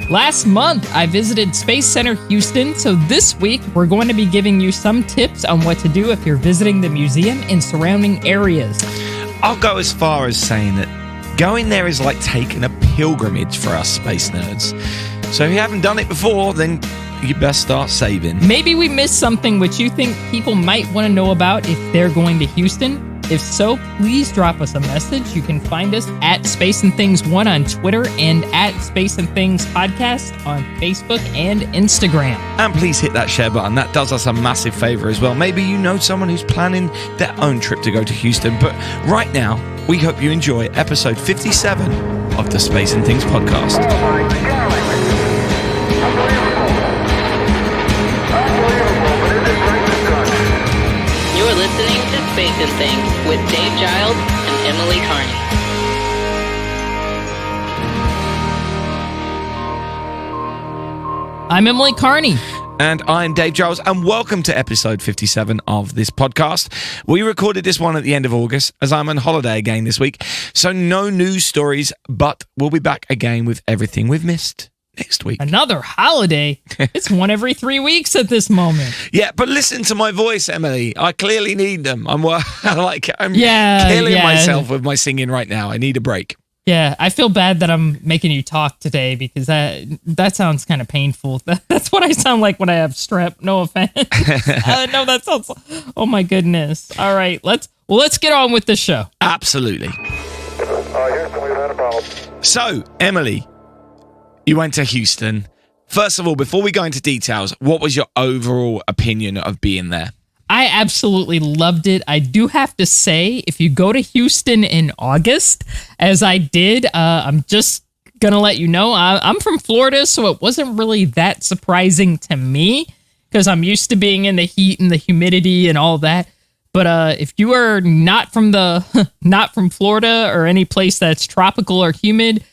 Last month, I visited Space Center Houston, so this week we're going to be giving you some tips on what to do if you're visiting the museum and surrounding areas. I'll go as far as saying that going there is like taking a pilgrimage for us space nerds. So if you haven't done it before, then you best start saving. Maybe we missed something which you think people might want to know about if they're going to Houston. If so, please drop us a message. You can find us at Space and Things 1 on Twitter and at Space and Things Podcast on Facebook and Instagram. And please hit that share button. That does us a massive favor as well. Maybe you know someone who's planning their own trip to go to Houston. But right now, we hope you enjoy episode 57 of the Space and Things Podcast. Oh my God. You're listening to Space and Things with Dave Giles and Emily Carney. I'm Emily Carney. And I'm Dave Giles, and welcome to episode 57 of this podcast. We recorded this one at the end of August, as I'm on holiday again this week, so no news stories, but we'll be back again with everything we've missed next week. Another holiday? It's one every 3 weeks at this moment. Yeah, but listen to my voice, Emily. I clearly need them. I'm killing Yeah. myself with my singing right now. I need a break. Yeah, I feel bad that I'm making you talk today because that sounds kind of painful. That's what I sound like when I have strep. No offense. No, that sounds. Oh my goodness. All right, let's get on with the show. Absolutely. Houston, we've had a problem. So, Emily, you went to Houston. First of all, before we go into details, what was your overall opinion of being there? I absolutely loved it. I do have to say, if you go to Houston in August, as I did, I'm just going to let you know, I'm from Florida, so it wasn't really that surprising to me because I'm used to being in the heat and the humidity and all that. But if you are not from Florida or any place that's tropical or humid,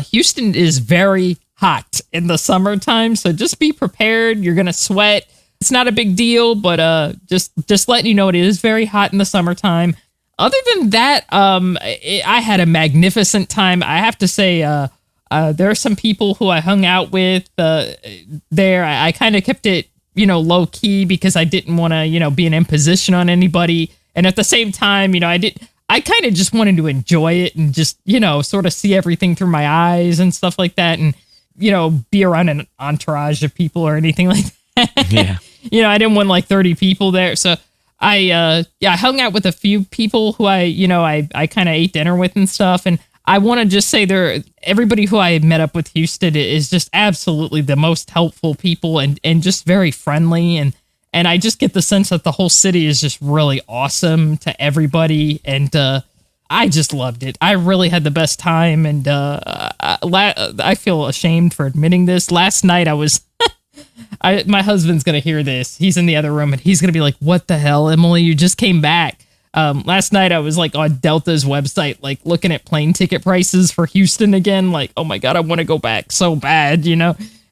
Houston is very hot in the summertime, so just be prepared. You're going to sweat. It's not a big deal, but just letting you know it is very hot in the summertime. Other than that, I had a magnificent time. I have to say, there are some people who I hung out with there. I kind of kept it, low key because I didn't want to, be an imposition on anybody. And at the same time, I kind of just wanted to enjoy it and just, sort of see everything through my eyes and stuff like that. And, be around an entourage of people or anything like that. Yeah. I didn't want like 30 people there. So I hung out with a few people who I kind of ate dinner with and stuff. And I want to just say everybody who I met up with Houston is just absolutely the most helpful people and just very friendly. And I just get the sense that the whole city is just really awesome to everybody. And, I just loved it. I really had the best time. And, I feel ashamed for admitting this. Last night I was, my husband's going to hear this. He's in the other room and he's going to be like, what the hell, Emily, you just came back. Last night I was like on Delta's website, like looking at plane ticket prices for Houston again. Like, oh my God, I want to go back so bad,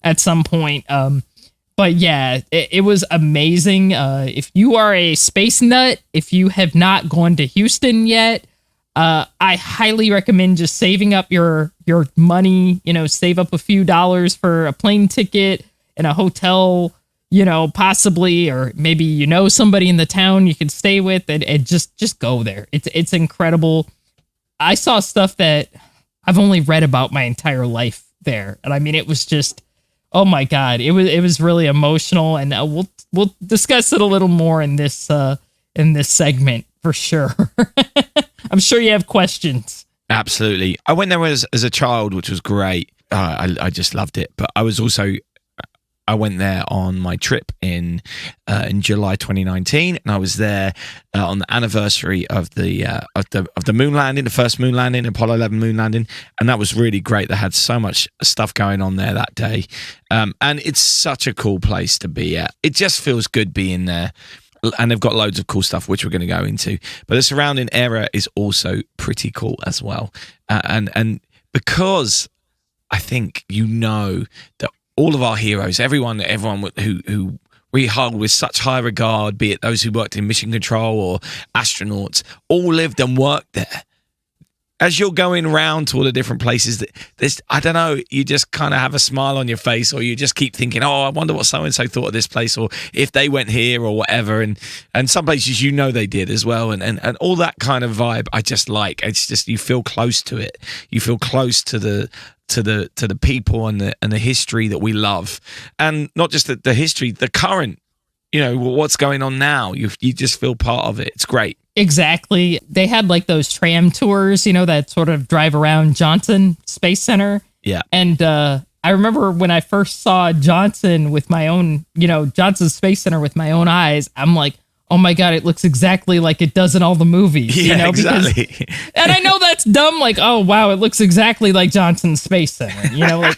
at some point. But yeah, it was amazing. If you are a space nut, if you have not gone to Houston yet, I highly recommend just saving up your money, save up a few dollars for a plane ticket and a hotel, possibly, or maybe, somebody in the town you can stay with and just go there. It's incredible. I saw stuff that I've only read about my entire life there. And I mean, it was just, oh my God, it was really emotional. And we'll discuss it a little more in this segment for sure. I'm sure you have questions. Absolutely. I went there as a child, which was great. I just loved it. But I went there on my trip in July 2019, and I was there on the anniversary of the moon landing, the first moon landing, Apollo 11 moon landing, and that was really great. They had so much stuff going on there that day, and it's such a cool place to be at. It just feels good being there. And they've got loads of cool stuff, which we're going to go into. But the surrounding area is also pretty cool as well. And because I think that all of our heroes, everyone who we hold with such high regard, be it those who worked in mission control or astronauts, all lived and worked there. as you're going round to all the different places, that there's, I don't know, you just kind of have a smile on your face, or you just keep thinking, oh, I wonder what so and so thought of this place, or if they went here or whatever. And some places they did as well, and all that kind of vibe. I just like. It's just, you feel close to it. You feel close to the people and the history that we love, and not just the history, the current. What's going on now. You just feel part of it. It's great. Exactly. They had like those tram tours, that sort of drive around Johnson Space Center. Yeah. And I remember when I first saw Johnson with my own, Johnson Space Center with my own eyes, I'm like, oh my God, it looks exactly like it does in all the movies. Yeah, exactly. And I know that's dumb. Like, oh, wow, it looks exactly like Johnson Space Center. Like,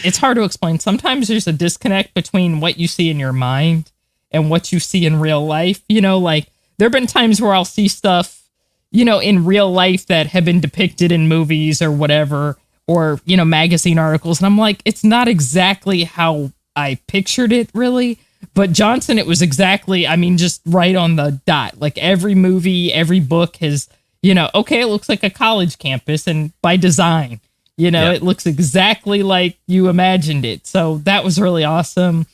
it's hard to explain. Sometimes there's a disconnect between what you see in your mind and what you see in real life. Like, there have been times where I'll see stuff, in real life that have been depicted in movies or whatever, or, magazine articles. And I'm like, it's not exactly how I pictured it, really. But Johnson, it was exactly, just right on the dot. Like, every movie, every book has, okay, it looks like a college campus, and by design, It looks exactly like you imagined it. So that was really awesome.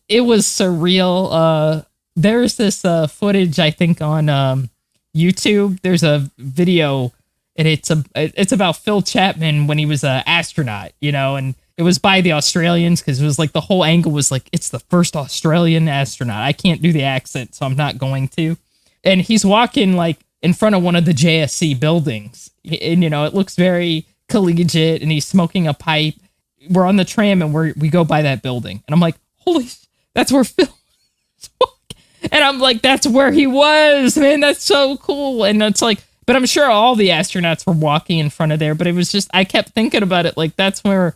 It was surreal. There's this footage, I think, on YouTube. There's a video, and it's about Phil Chapman when he was an astronaut, and it was by the Australians, because it was like the whole angle was like, it's the first Australian astronaut. I can't do the accent, so I'm not going to. And he's walking like in front of one of the JSC buildings, and it looks very collegiate, and he's smoking a pipe. We're on the tram, and we go by that building, and I'm like, holy, that's where Phil was. And I'm like, that's where he was, man. That's so cool. And it's like, but I'm sure all the astronauts were walking in front of there, but it was just, I kept thinking about it. Like, that's where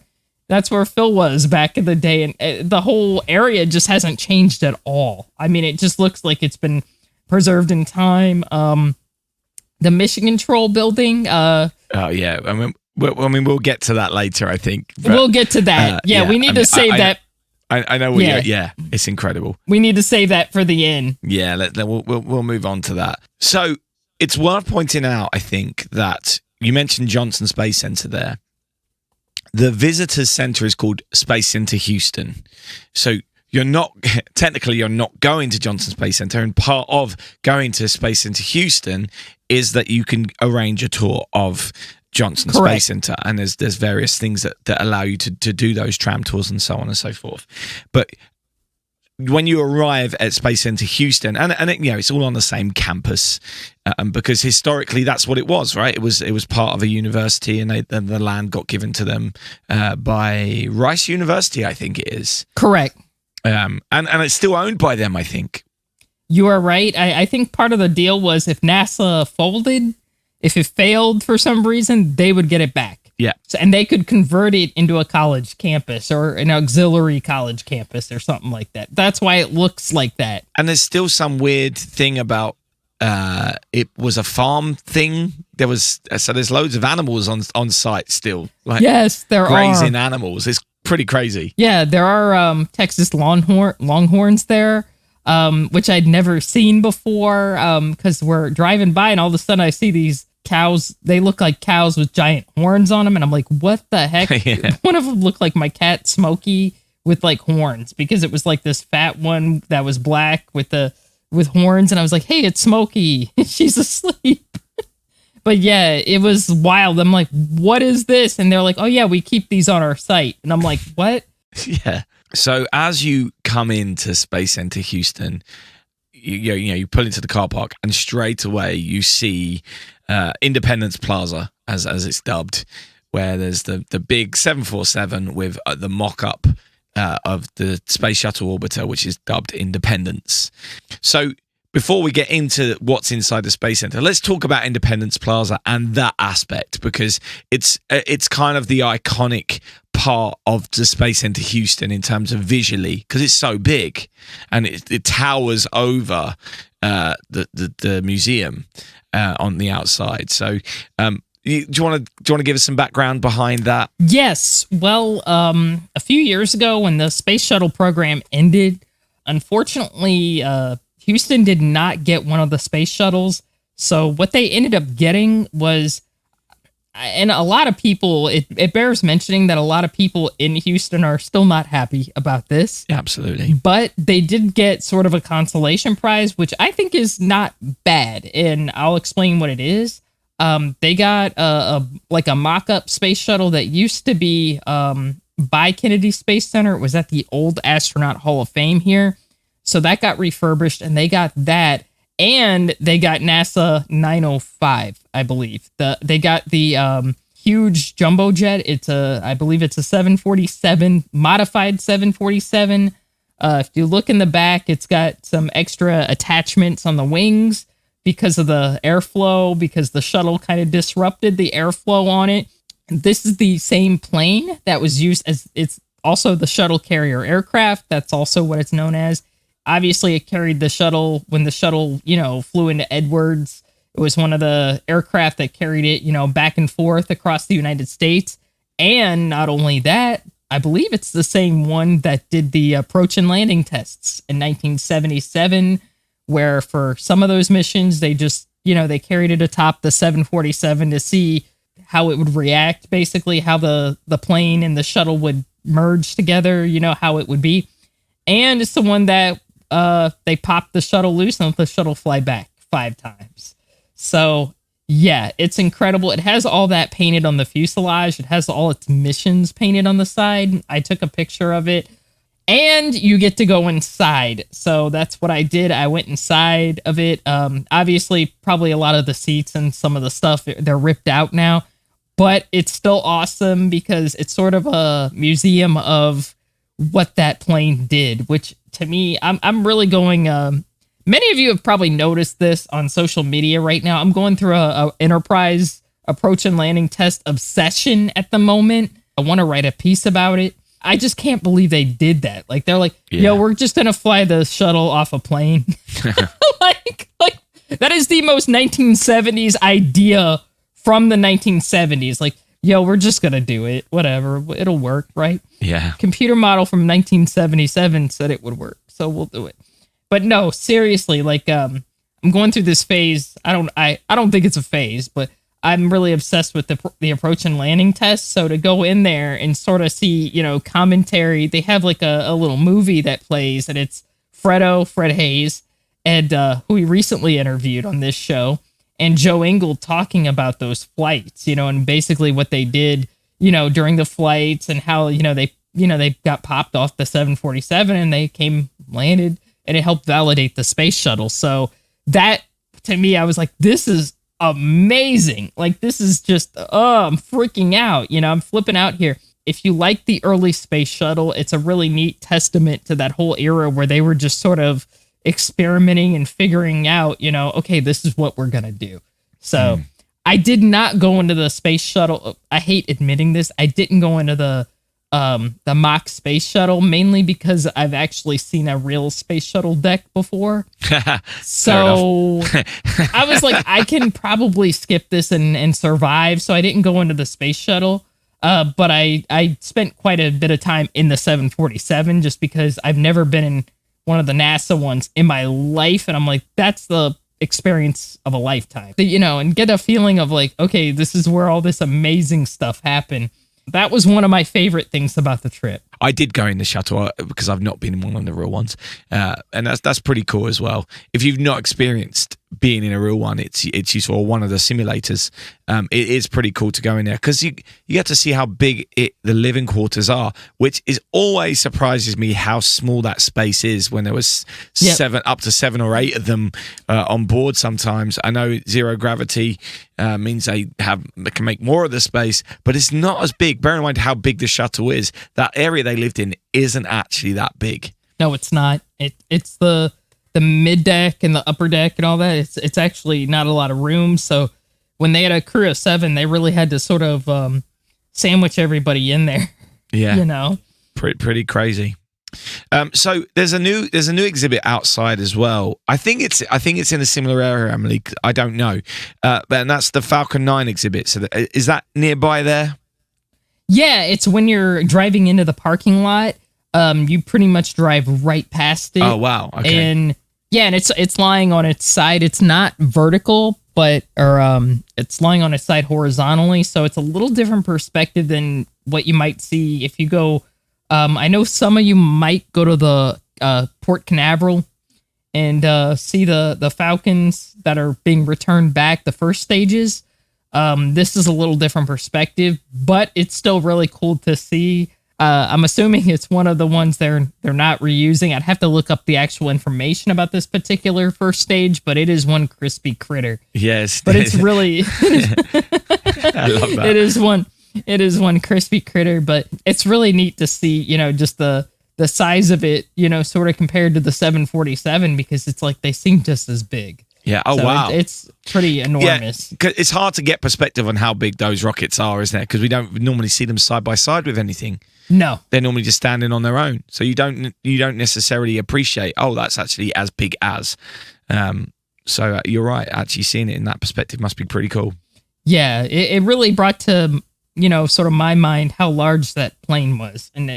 Phil was back in the day. And the whole area just hasn't changed at all. It just looks like it's been preserved in time. The Mission Control building. Oh yeah. We'll get to that later, I think. But, we'll get to that. We need to save that. I know what it's incredible. We need to save that for the end. Yeah, we'll move on to that. So it's worth pointing out, I think, that you mentioned Johnson Space Center there. The Visitors Center is called Space Center Houston. So you're not going to Johnson Space Center, and part of going to Space Center Houston is that you can arrange a tour of Johnson Correct. Space Center, and there's various things that allow you to do those tram tours and so on and so forth. But when you arrive at Space Center Houston, and it's all on the same campus, because historically that's what it was, right? It was part of a university, and the land got given to them by Rice University, I think it is. Correct. And it's still owned by them, I think. You are right. I think part of the deal was if NASA folded, if it failed for some reason, they would get it back. Yeah. So, and they could convert it into a college campus or an auxiliary college campus or something like that. That's why it looks like that. And there's still some weird thing about it was a farm thing. There's loads of animals on site still. Like, yes, there grazing are. animals. It's pretty crazy. Yeah, there are Texas Longhorns there, which I'd never seen before, because we're driving by and all of a sudden I see these cows. They look like cows with giant horns on them, and I'm like, what the heck? Yeah. One of them looked like my cat Smokey with like horns, because it was like this fat one that was black with horns, and I was like, hey, it's Smokey. She's asleep. But yeah, it was wild. I'm like, what is this? And they're like, oh yeah, we keep these on our site. And I'm like, what? Yeah. So as you come into Space Center Houston, you pull into the car park, and straight away you see Independence Plaza, as it's dubbed, where there's the big 747 with the mock-up of the Space Shuttle Orbiter, which is dubbed Independence. So before we get into what's inside the Space Center, let's talk about Independence Plaza and that aspect, because it's kind of the iconic part of the Space Center Houston in terms of visually, because it's so big and it towers over the museum on the outside. So do you want to give us some background behind that? Yes. Well, a few years ago when the space shuttle program ended, unfortunately, Houston did not get one of the space shuttles. So what they ended up getting was, and a lot of people, it bears mentioning that a lot of people in Houston are still not happy about this. Absolutely. But they did get sort of a consolation prize, which I think is not bad. And I'll explain what it is. They got a mock-up space shuttle that used to be by Kennedy Space Center. It was at the old Astronaut Hall of Fame here. So that got refurbished, and they got that. And they got NASA 905, I believe. They got the huge jumbo jet. I believe it's a 747, modified 747. If you look in the back, it's got some extra attachments on the wings because of the airflow, because the shuttle kind of disrupted the airflow on it. This is the same plane that was used as, it's also the shuttle carrier aircraft. That's also what it's known as. Obviously, it carried the shuttle when the shuttle, flew into Edwards. It was one of the aircraft that carried it, back and forth across the United States. And not only that, I believe it's the same one that did the approach and landing tests in 1977, where for some of those missions, they just, they carried it atop the 747 to see how it would react, basically, how the plane and the shuttle would merge together, how it would be. And it's the one that they popped the shuttle loose and let the shuttle fly back 5 times. So, yeah, it's incredible. It has all that painted on the fuselage. It has all its missions painted on the side. I took a picture of it. And you get to go inside. So that's what I did. I went inside of it. Obviously, probably a lot of the seats and some of the stuff, they're ripped out now. But it's still awesome because it's sort of a museum of what that plane did, which to me, I'm really going, many of you have probably noticed this on social media right now. I'm going through a Enterprise approach and landing test obsession at the moment. I want to write a piece about it. I just can't believe they did that. Like, they're like, yo, we're just going to fly the shuttle off a plane. like that is the most 1970s idea from the 1970s. Like, yo, we're just going to do it. Whatever. It'll work, right? Yeah. Computer model from 1977 said it would work, so we'll do it. But no, seriously, like, I'm going through this phase. I don't think it's a phase, but I'm really obsessed with the approach and landing test. So to go in there and sort of see, commentary, they have like a little movie that plays, and it's Fred Hayes, and who we recently interviewed on this show, and Joe Engle talking about those flights, and basically what they did, during the flights, and how, they got popped off the 747 and they landed, and it helped validate the space shuttle. So that, to me, I was like, this is amazing. Like, this is just, I'm freaking out. I'm flipping out here. If you like the early space shuttle, it's a really neat testament to that whole era where they were just sort of experimenting and figuring out, okay, this is what we're going to do. So I did not go into the space shuttle. I hate admitting this. I didn't go into the mock space shuttle, mainly because I've actually seen a real space shuttle deck before. So I was like, I can probably skip this and survive. So I didn't go into the space shuttle. But I spent quite a bit of time in the 747 just because I've never been in one of the NASA ones in my life. And I'm like, that's the experience of a lifetime, and get a feeling of like, okay, this is where all this amazing stuff happened. That was one of my favorite things about the trip. I did go in the shuttle because I've not been in one of the real ones, and that's pretty cool as well. If you've not experienced being in a real one, it's useful, or one of the simulators. It is pretty cool to go in there because you get to see how big the living quarters are, which is always surprises me how small that space is when there was up to 7 or 8 of them on board. Sometimes I know zero gravity means they can make more of the space, but it's not as big. Bear in mind how big the shuttle is. That area they lived in isn't actually that big. No, it's not. It's the mid deck and the upper deck and all that. It's actually not a lot of room. So when they had a crew of 7, they really had to sort of sandwich everybody in there. Yeah, pretty crazy. So there's a new exhibit outside as well. I think it's in a similar area, Emily. I don't know, but that's the Falcon 9 exhibit. So is that nearby there? Yeah, it's when you're driving into the parking lot. You pretty much drive right past it. Oh wow! Okay. And it's lying on its side. It's not vertical, but it's lying on its side horizontally, so it's a little different perspective than what you might see if you go. I know some of you might go to the Port Canaveral and see the Falcons that are being returned back, the first stages. This is a little different perspective, but it's still really cool to see. I'm assuming it's one of the ones they're not reusing. I'd have to look up the actual information about this particular first stage, but it is one crispy critter. Yes, But it's really I love that. it is one crispy critter, but it's really neat to see, just the size of it, sort of compared to the 747, because it's like they seem just as big. Yeah. Oh, So wow. it's pretty enormous. Yeah, 'cause it's hard to get perspective on how big those rockets are, isn't it? Because we don't normally see them side by side with anything. No. They're normally just standing on their own, so you don't necessarily appreciate. Oh, that's actually as big as. So you're right. Actually, seeing it in that perspective must be pretty cool. Yeah, it really brought to, sort of my mind how large that plane was. And,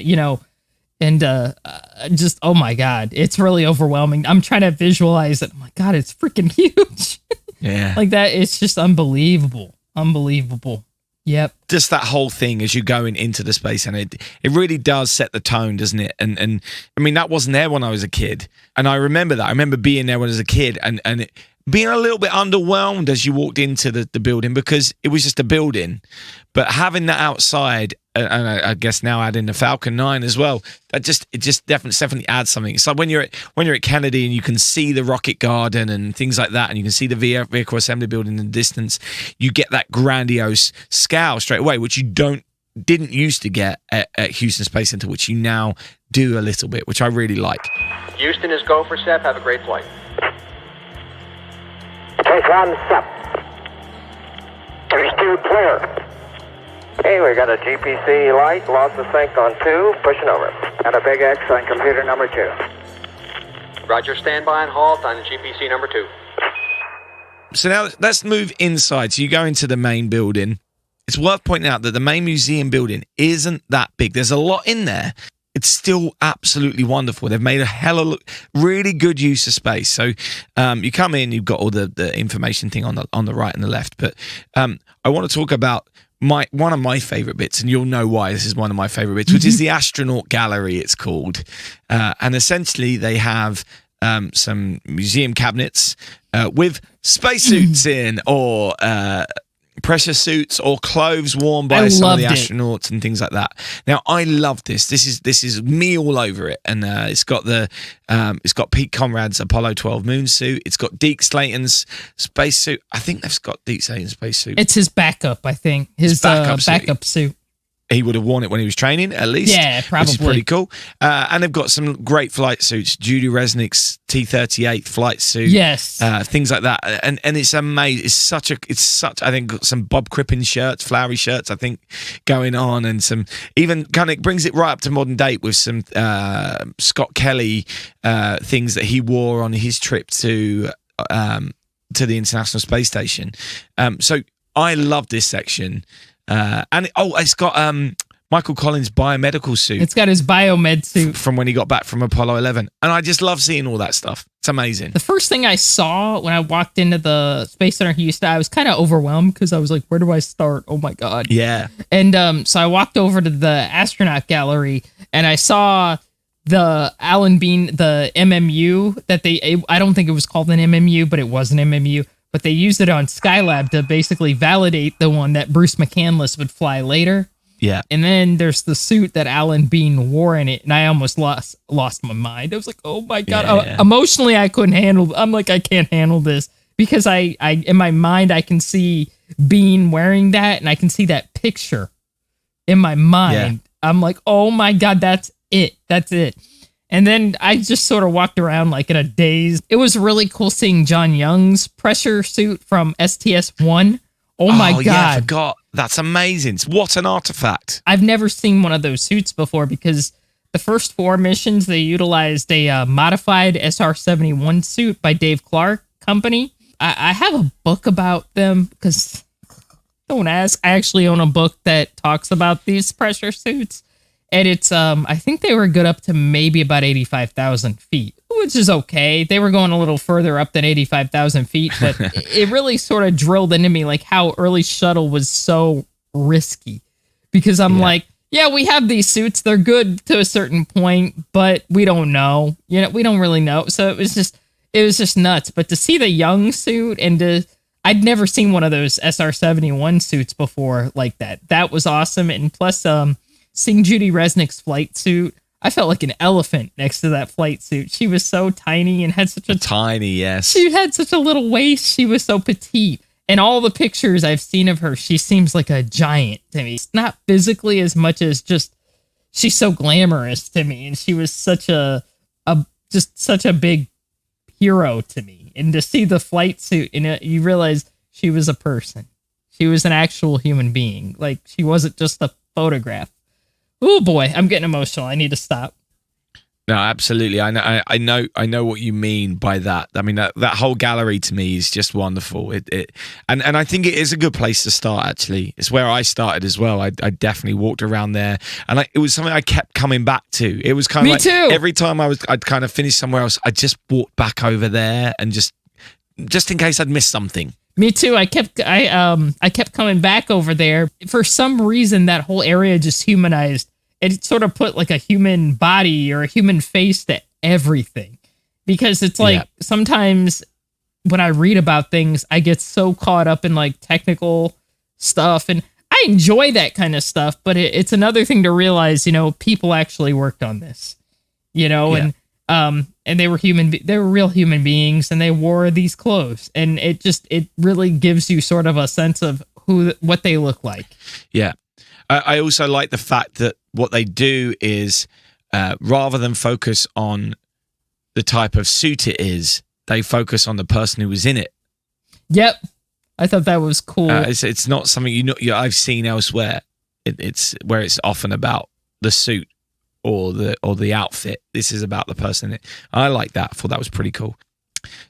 just, oh my God, it's really overwhelming. I'm trying to visualize it. I'm like, God, it's freaking huge. Yeah. Like that, it's just unbelievable. Unbelievable. Yep. Just that whole thing as you're going into the space, and it really does set the tone, doesn't it? And I mean, that wasn't there when I was a kid, and I remember that. I remember being there when I was a kid, and it, being a little bit underwhelmed as you walked into the building, because it was just a building, but having that outside, and I guess now adding the Falcon 9 as well, it just definitely adds something. It's like when you're at Kennedy and you can see the rocket garden and things like that, and you can see the vehicle assembly building in the distance, you get that grandiose scale straight away, which you didn't used to get at Houston Space Center, which you now do a little bit, which I really like. Houston is go for SEP. Have a great flight. Take on SEP. 32 clear. Hey, we got a GPC light, lost the sync on 2, pushing over. And a big X on computer number 2. Roger, standby and halt on GPC number 2. So now let's move inside. So you go into the main building. It's worth pointing out that the main museum building isn't that big. There's a lot in there. It's still absolutely wonderful. They've made a really good use of space. So you come in, you've got all the information thing on the right and the left. But I want to talk about one of my favorite bits, and you'll know why this is one of my favorite bits, which is the astronaut gallery, it's called. And essentially they have some museum cabinets with spacesuits in, or pressure suits, or clothes worn by some of the astronauts and things like that. Now, I love this. This is me all over it, and it's got Pete Conrad's Apollo 12 moon suit. It's got Deke Slayton's spacesuit. I think they've got Deke Slayton's spacesuit. It's his backup, I think. His backup suit. He would have worn it when he was training, at least. Yeah, probably. Which is pretty cool. And they've got some great flight suits. Judy Resnick's T-38 flight suit. Yes. Things like that. And it's amazing. It's such, I think, got some Bob Crippen shirts, flowery shirts, I think, going on. And some, even kind of brings it right up to modern date with some Scott Kelly things that he wore on his trip to the International Space Station. So I love this section. And it's got Michael Collins' biomedical suit. It's got his biomed suit from when he got back from Apollo 11, and I just love seeing all that stuff. It's amazing. The first thing I saw when I walked into the Space Center Houston, I was kind of overwhelmed because I was like, "Where do I start? Oh my God!" Yeah. And so I walked over to the astronaut gallery, and I saw the Alan Bean, the MMU that I don't think it was called an MMU, but it was an MMU. But they used it on Skylab to basically validate the one that Bruce McCandless would fly later. Yeah. And then there's the suit that Alan Bean wore in it, and I almost lost my mind. I was like, oh my God. Yeah. Emotionally, I couldn't handle. I'm like, I can't handle this, because I in my mind, I can see Bean wearing that, and I can see that picture in my mind. Yeah. I'm like, oh my God, that's it. That's it. And then I just sort of walked around like in a daze. It was really cool seeing John Young's pressure suit from STS-1. Oh my God. Yeah, I forgot. That's amazing. What an artifact. I've never seen one of those suits before, because the first 4 missions, they utilized a modified SR-71 suit by Dave Clark Company. I have a book about them, because don't ask. I actually own a book that talks about these pressure suits. And it's, I think they were good up to maybe about 85,000 feet, which is okay. They were going a little further up than 85,000 feet, but it really sort of drilled into me like how early shuttle was so risky, because I'm like, yeah, we have these suits. They're good to a certain point, but we don't know. We don't really know. So it was just nuts. But to see the young suit I'd never seen one of those SR-71 suits before like that. That was awesome. And plus, seeing Judy Resnick's flight suit, I felt like an elephant next to that flight suit. She was so tiny and had such a tiny, yes. She had such a little waist. She was so petite. And all the pictures I've seen of her, she seems like a giant to me. It's not physically as much as just she's so glamorous to me, and she was such such a big hero to me. And to see the flight suit, and you realize she was a person. She was an actual human being. Like, she wasn't just a photograph. Oh boy, I'm getting emotional. I need to stop. No, absolutely. I know what you mean by that. I mean, that whole gallery to me is just wonderful. And I think it is a good place to start. Actually, it's where I started as well. I definitely walked around there, and it was something I kept coming back to. It was kind of too. Every time I'd kind of finish somewhere else, I just walked back over there, and just in case I'd missed something. Me too. I kept coming back over there. For some reason, that whole area just humanized. It sort of put like a human body or a human face to everything, because it's like sometimes when I read about things, I get so caught up in like technical stuff, and I enjoy that kind of stuff. But it's another thing to realize, people actually worked on this, and they were they were real human beings, and they wore these clothes, and it really gives you sort of a sense of what they look like. Yeah. I also like the fact that what they do is, rather than focus on the type of suit it is, they focus on the person who was in it. Yep, I thought that was cool. It's not something I've seen elsewhere. It's where it's often about the suit or the outfit. This is about the person in it. I like that. I thought that was pretty cool.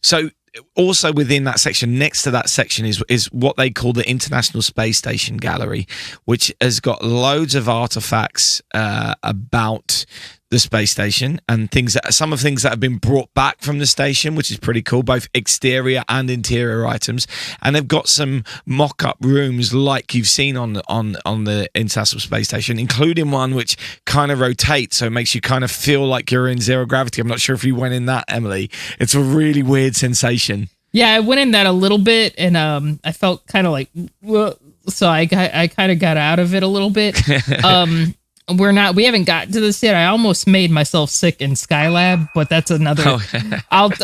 So, also within that section, next to that section is what they call the International Space Station Gallery, which has got loads of artifacts about the space station and some of the things that have been brought back from the station, which is pretty cool, both exterior and interior items. And they've got some mock-up rooms like you've seen on the International Space Station, including one which kind of rotates, so it makes you kind of feel like you're in zero gravity. I'm not sure if you went in that, Emily. It's a really weird sensation. Yeah, I went in that a little bit, and I felt kind of like, well, so I kind of got out of it a little bit. We haven't gotten to this yet. I almost made myself sick in Skylab, but that's another.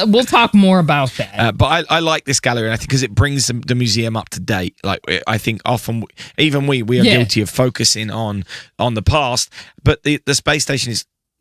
We'll talk more about that. But I like this gallery, and I think because it brings the museum up to date. Like, I think often even we are guilty of focusing on the past, but the space station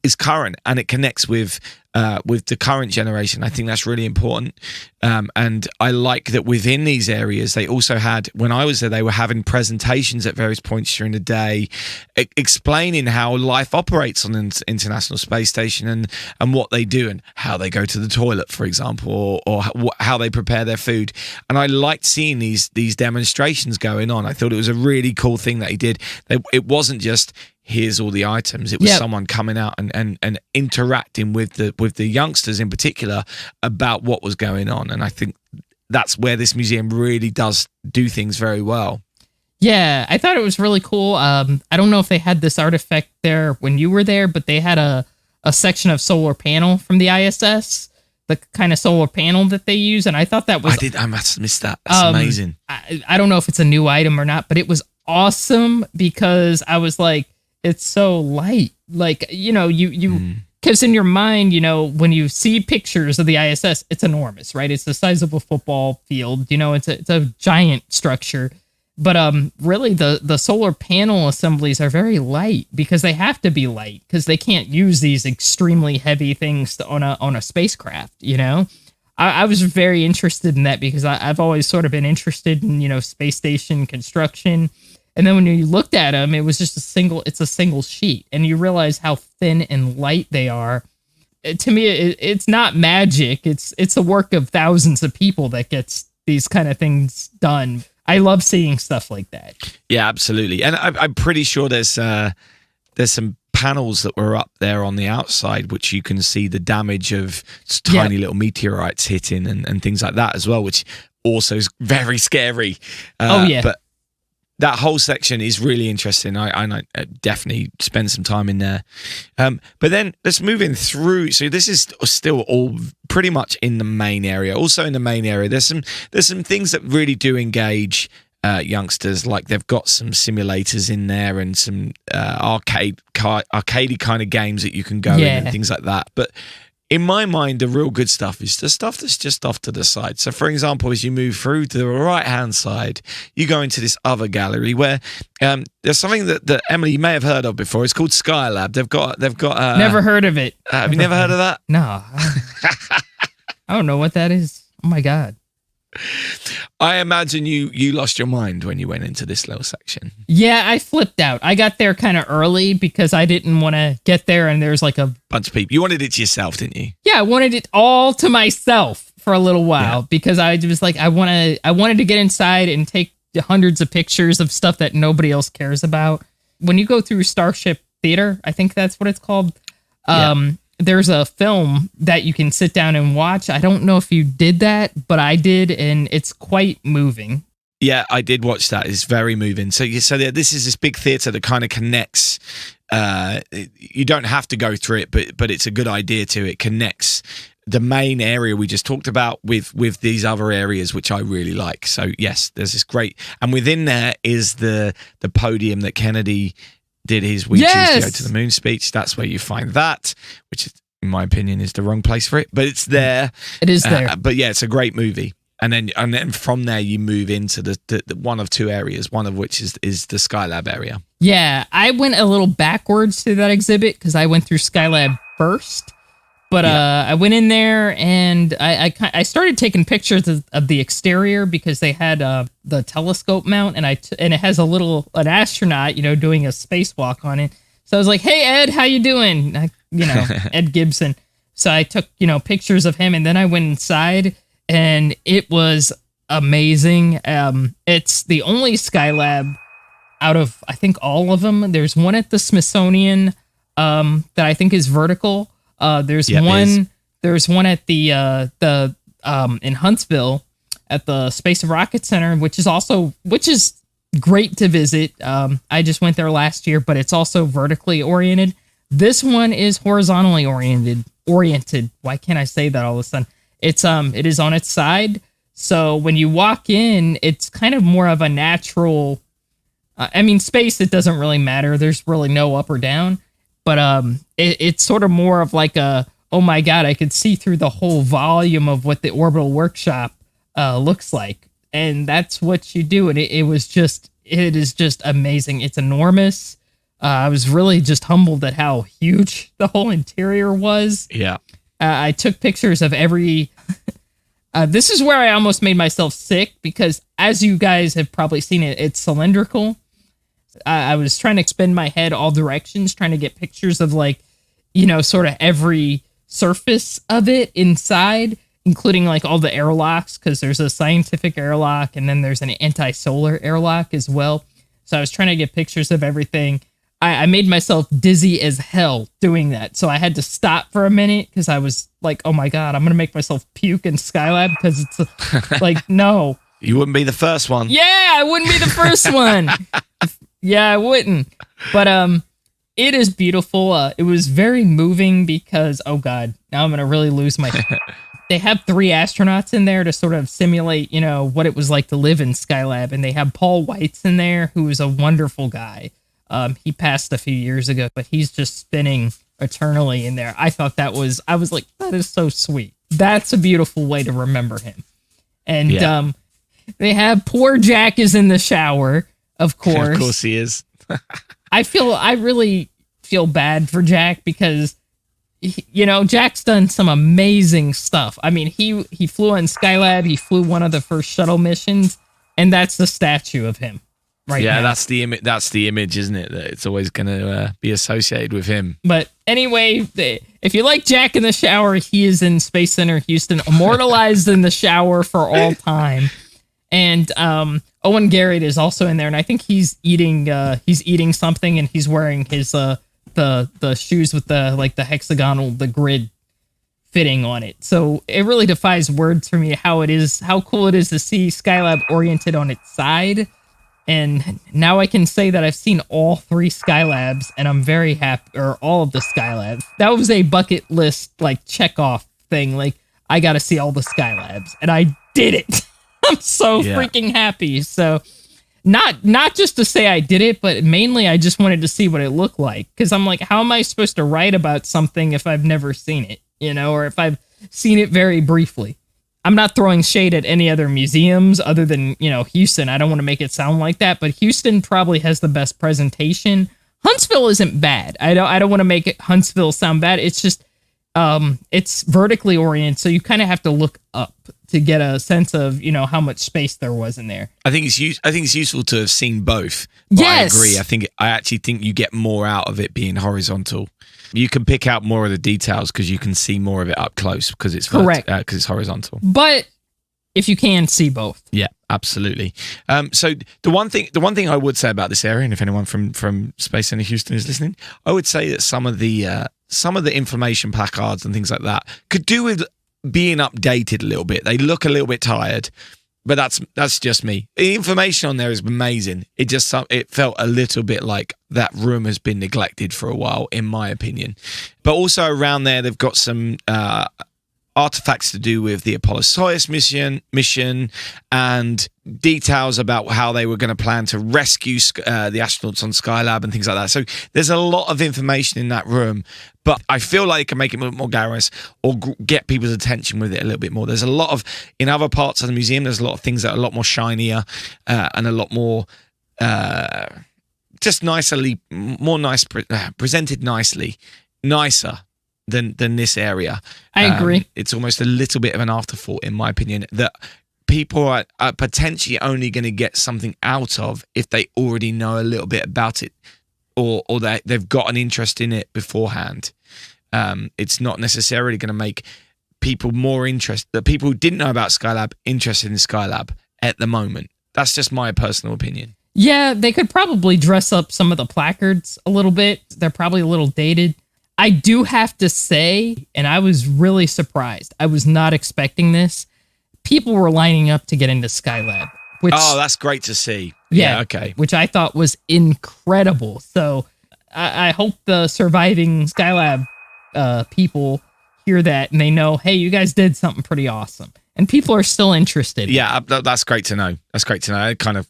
is current, and it connects with the current generation. I think that's really important. And I like that within these areas, they also had, when I was there, they were having presentations at various points during the day, explaining how life operates on the International Space Station and what they do and how they go to the toilet, for example, or how they prepare their food. And I liked seeing these demonstrations going on. I thought it was a really cool thing that he did. It wasn't just, here's all the items. It was someone coming out and interacting with the youngsters in particular about what was going on. And I think that's where this museum really does do things very well. Yeah, I thought it was really cool. I don't know if they had this artifact there when you were there, but they had a section of solar panel from the ISS, the kind of solar panel that they use. And I thought that was... I must have missed that. That's amazing. I don't know if it's a new item or not, but it was awesome because I was like, it's so light. Like, because in your mind, when you see pictures of the ISS, it's enormous, right? It's the size of a football field. It's a giant structure. But really, the solar panel assemblies are very light because they have to be light because they can't use these extremely heavy things on a spacecraft. I was very interested in that because I've always sort of been interested in space station construction. And then when you looked at them, it was just it's a single sheet, and you realize how thin and light they are. To me, it's not magic. It's the work of thousands of people that gets these kind of things done. I love seeing stuff like that. Yeah, absolutely. And I'm pretty sure there's some panels that were up there on the outside, which you can see the damage of tiny little meteorites hitting and things like that as well, which also is very scary. But that whole section is really interesting. I definitely spend some time in there. But then let's move in through. So this is still all pretty much in the main area. Also in the main area, there's some things that really do engage youngsters. Like they've got some simulators in there and some arcadey kind of games that you can go in and things like that. But in my mind, the real good stuff is the stuff that's just off to the side. So, for example, as you move through to the right-hand side, you go into this other gallery where there's something that Emily, you may have heard of before. It's called Skylab. They've got. Never heard of it. Have you never heard of that? No. I don't know what that is. Oh my God. I imagine you lost your mind when you went into this little section. Yeah, I flipped out. I got there kind of early because I didn't want to get there and there's like a bunch of people. You wanted it to yourself, didn't you? Yeah, I wanted it all to myself for a little while because I was like, I wanted to get inside and take hundreds of pictures of stuff that nobody else cares about. When you go through Starship Theater, I think that's what it's called. There's a film that you can sit down and watch. I don't know if you did that, but I did, and it's quite moving. Yeah, I did watch that. It's very moving. So this is this big theater that kind of connects. You don't have to go through it, but it's a good idea to. It connects the main area we just talked about with these other areas, which I really like. So yes, there's this great, and within there is the podium that Kennedy did his "We Choose to Go to the Moon" speech. That's where you find that, which in my opinion is the wrong place for it, but it's there. It is there. But yeah, it's a great movie. And then from there you move into the one of two areas, one of which is the Skylab area. Yeah, I went a little backwards to that exhibit because I went through Skylab first. But I went in there and I started taking pictures of the exterior because they had the telescope mount and it has an astronaut, doing a spacewalk on it. So I was like, "Hey Ed, how you doing?" Ed Gibson. So I took pictures of him and then I went inside and it was amazing. It's the only Skylab out of I think all of them. There's one at the Smithsonian that I think is vertical. There's one at the in Huntsville at the Space and Rocket Center, which is great to visit. I just went there last year, but it's also vertically oriented. This one is horizontally oriented. Why can't I say that all of a sudden? It is on its side. So when you walk in, it's kind of more of a natural, space, it doesn't really matter. There's really no up or down. But it's sort of more of like oh my God, I could see through the whole volume of what the orbital workshop looks like. And that's what you do. And it is just amazing. It's enormous. I was really just humbled at how huge the whole interior was. Yeah. I took pictures of every... this is where I almost made myself sick because as you guys have probably seen it's cylindrical. I was trying to spin my head all directions, trying to get pictures of sort of every surface of it inside, including like all the airlocks, because there's a scientific airlock and then there's an anti-solar airlock as well. So I was trying to get pictures of everything. I made myself dizzy as hell doing that. So I had to stop for a minute because I was like, oh my God, I'm going to make myself puke in Skylab because it's like, no. You wouldn't be the first one. Yeah, I wouldn't be the first one. Yeah, I wouldn't. But it is beautiful. It was very moving because, oh God, now I'm going to really lose my... They have 3 astronauts in there to sort of simulate, what it was like to live in Skylab. And they have Paul Weitz in there, who is a wonderful guy. He passed a few years ago, but he's just spinning eternally in there. I thought I was like, that is so sweet. That's a beautiful way to remember him. And they have poor Jack is in the shower, of course. Of course he is. I really feel bad for Jack because, Jack's done some amazing stuff. I mean, he flew on Skylab. He flew one of the first shuttle missions, and that's the statue of him. Right now. That's the image. That's the image, isn't it? That it's always going to be associated with him. But anyway, if you like Jack in the shower, he is in Space Center Houston, immortalized in the shower for all time. And Owen Garrett is also in there, and I think he's eating something, and he's wearing his the the shoes with the hexagonal, the grid fitting on it. So it really defies words for me how cool it is to see Skylab oriented on its side. And now I can say that I've seen all 3 Skylabs, and I'm very happy, or all of the Skylabs. That was a bucket list, like, check off thing. Like, I got to see all the Skylabs, and I did it. I'm so freaking happy. So not just to say I did it, but mainly I just wanted to see what it looked like. Because I'm like, how am I supposed to write about something if I've never seen it, or if I've seen it very briefly? I'm not throwing shade at any other museums other than, Houston. I don't want to make it sound like that, but Houston probably has the best presentation. Huntsville isn't bad. I don't want to make Huntsville sound bad. It's just, it's vertically oriented, so you kind of have to look up to get a sense of, how much space there was in there. I think it's useful to have seen both. But yes. I agree. I actually think you get more out of it being horizontal. You can pick out more of the details because you can see more of it up close because it's correct because it's horizontal. But if you can see both, yeah, absolutely. So the one thing I would say about this area, and if anyone from Space Center Houston is listening, I would say that some of the information placards and things like that could do with being updated a little bit. They look a little bit tired. But that's just me. The information on there is amazing. It felt a little bit like that room has been neglected for a while, in my opinion. But also around there, they've got some artifacts to do with the Apollo-Soyuz mission and details about how they were going to plan to rescue the astronauts on Skylab and things like that. So there's a lot of information in that room, but I feel like it can make it a little more glamorous or get people's attention with it a little bit more. There's a lot of, in other parts of the museum, there's a lot of things that are a lot more shinier and a lot more just presented nicely, nicer than this area. I agree. It's almost a little bit of an afterthought, in my opinion, that people are potentially only going to get something out of if they already know a little bit about it or they've got an interest in it beforehand. It's not necessarily going to make people more interested, the people who didn't know about Skylab, interested in Skylab at the moment. That's just my personal opinion. Yeah, they could probably dress up some of the placards a little bit. They're probably a little dated. I do have to say, and I was really surprised, I was not expecting this, people were lining up to get into Skylab. Which, that's great to see. Yeah, okay. Which I thought was incredible. So I hope the surviving Skylab people hear that and they know, hey, you guys did something pretty awesome. And people are still interested. Yeah, that's great to know. That's great to know. It kind of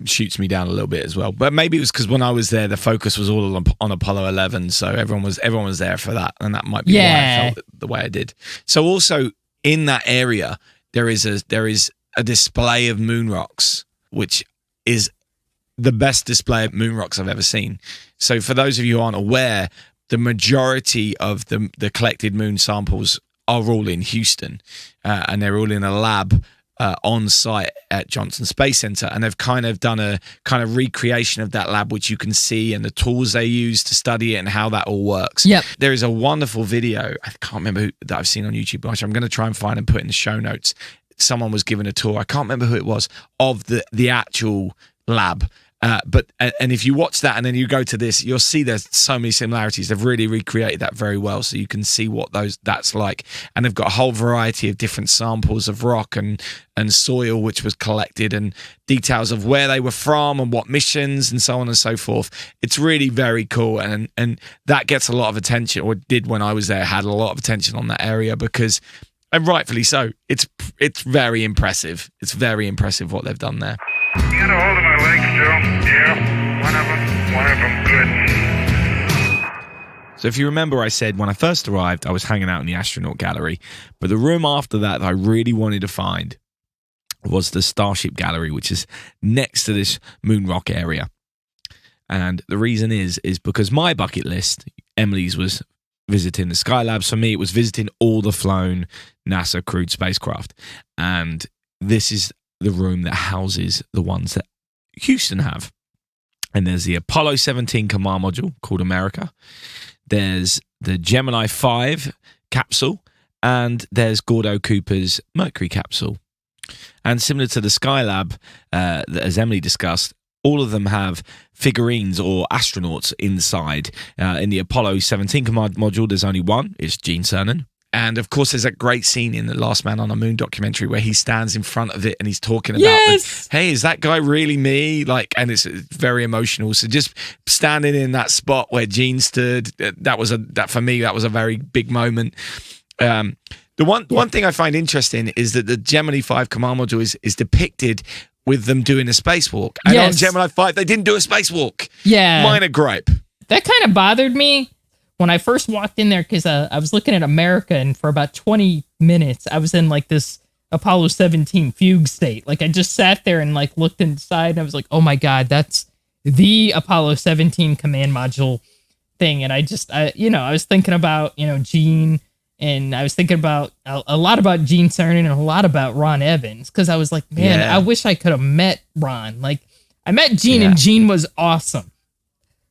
shoots me down a little bit as well. But maybe it was because when I was there, the focus was all on Apollo 11, so everyone was there for that, and that might be why I felt the way I did. So also in that area, there is a display of moon rocks, which is the best display of moon rocks I've ever seen. So for those of you who aren't aware, the majority of the collected moon samples are all in Houston, and they're all in a lab on site at Johnson Space Center, and they've kind of done a kind of recreation of that lab, which you can see, and the tools they use to study it and how that all works. Yep. There is a wonderful video, I can't remember that I've seen on YouTube, which I'm going to try and find and put in the show notes. Someone was given a tour, I can't remember who it was, of the actual lab. But if you watch that and then you go to this, you'll see there's so many similarities. They've really recreated that very well, so you can see what that's like. And they've got a whole variety of different samples of rock and soil which was collected, and details of where they were from and what missions and so on and so forth. It's really very cool, and that gets a lot of attention, or did when I was there, had a lot of attention on that area because, and rightfully so, it's very impressive. It's very impressive what they've done there. You got a hold of my legs, Joe? Yeah, one of them good. So if you remember, I said when I first arrived, I was hanging out in the astronaut gallery, but the room after that I really wanted to find was the Starship Gallery, which is next to this moon rock area. And the reason is because my bucket list, Emily's, was visiting the Skylab. For me, it was visiting all the flown NASA crewed spacecraft. And this is the room that houses the ones that Houston have. And there's the Apollo 17 command module called America. There's the Gemini 5 capsule, and there's Gordo Cooper's Mercury capsule. And similar to the Skylab, as Emily discussed, all of them have figurines or astronauts inside. In the Apollo 17 command module, there's only one. It's Gene Cernan. And of course, there's that great scene in the Last Man on the Moon documentary where he stands in front of it and he's talking about, hey, is that guy really me? Like, and it's very emotional. So just standing in that spot where Gene stood, that for me, that was a very big moment. The one thing I find interesting is that the Gemini 5 command module is depicted with them doing a spacewalk. And on Gemini 5, they didn't do a spacewalk. Yeah. Minor gripe. That kind of bothered me when I first walked in there, because I was looking at America, and for about 20 minutes, I was in like this Apollo 17 fugue state. Like I just sat there and like looked inside, and I was like, oh my God, that's the Apollo 17 command module thing. And I was thinking about, Gene, and I was thinking about a lot about Gene Cernan and a lot about Ron Evans, because I was like, man, I wish I could have met Ron. Like I met Gene, and Gene was awesome.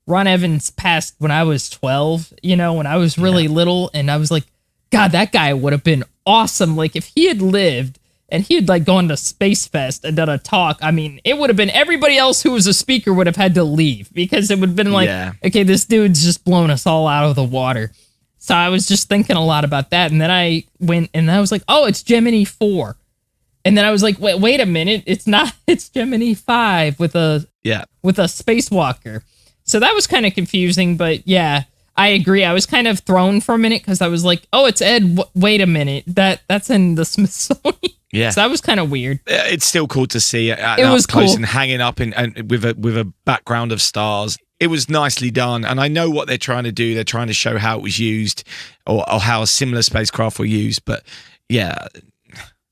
Ron Evans passed when I was 12, when I was really little, and I was like, God, that guy would have been awesome. Like if he had lived and he had like gone to Space Fest and done a talk, I mean, it would have been everybody else who was a speaker would have had to leave, because it would have been like, okay, this dude's just blown us all out of the water. So I was just thinking a lot about that. And then I went and I was like, oh, it's Gemini 4. And then I was like, wait a minute. It's not, it's Gemini 5 with a spacewalker. So that was kind of confusing, but yeah, I agree. I was kind of thrown for a minute because I was like, oh, it's Ed. Wait a minute. That's in the Smithsonian. Yeah. So that was kind of weird. It's still cool to see it was close cool. and hanging up and with a background of stars. It was nicely done. And I know what they're trying to do. They're trying to show how it was used or how a similar spacecraft were used. But yeah,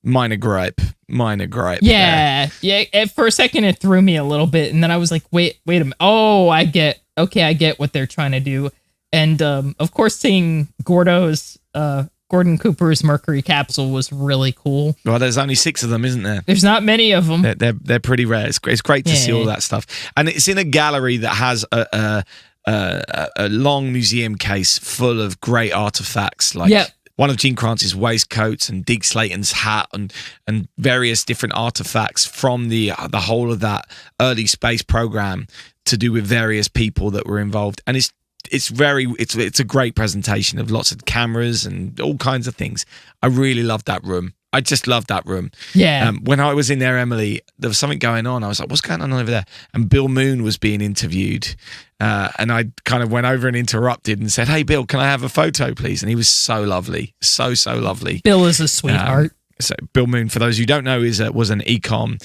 minor gripe. Yeah. Yeah. For a second, it threw me a little bit. And then I was like, wait a minute. Oh, I get what they're trying to do. And of course, seeing Gordon Cooper's Mercury capsule was really cool. Well, there's only 6 of them, isn't there? There's not many of them. They're pretty rare. It's great to see all that stuff. And it's in a gallery that has a long museum case full of great artifacts. Like one of Gene Kranz's waistcoats and Deke Slayton's hat and various different artifacts from the whole of that early space program to do with various people that were involved. And it's a great presentation of lots of cameras and all kinds of things. I really loved that room. I just loved that room. Yeah. When I was in there, Emily, there was something going on. I was like, what's going on over there? And Bill Moon was being interviewed. And I kind of went over and interrupted and said, hey, Bill, can I have a photo, please? And he was so lovely. So lovely. Bill is a sweetheart. So Bill Moon, for those who don't know, was an ECOM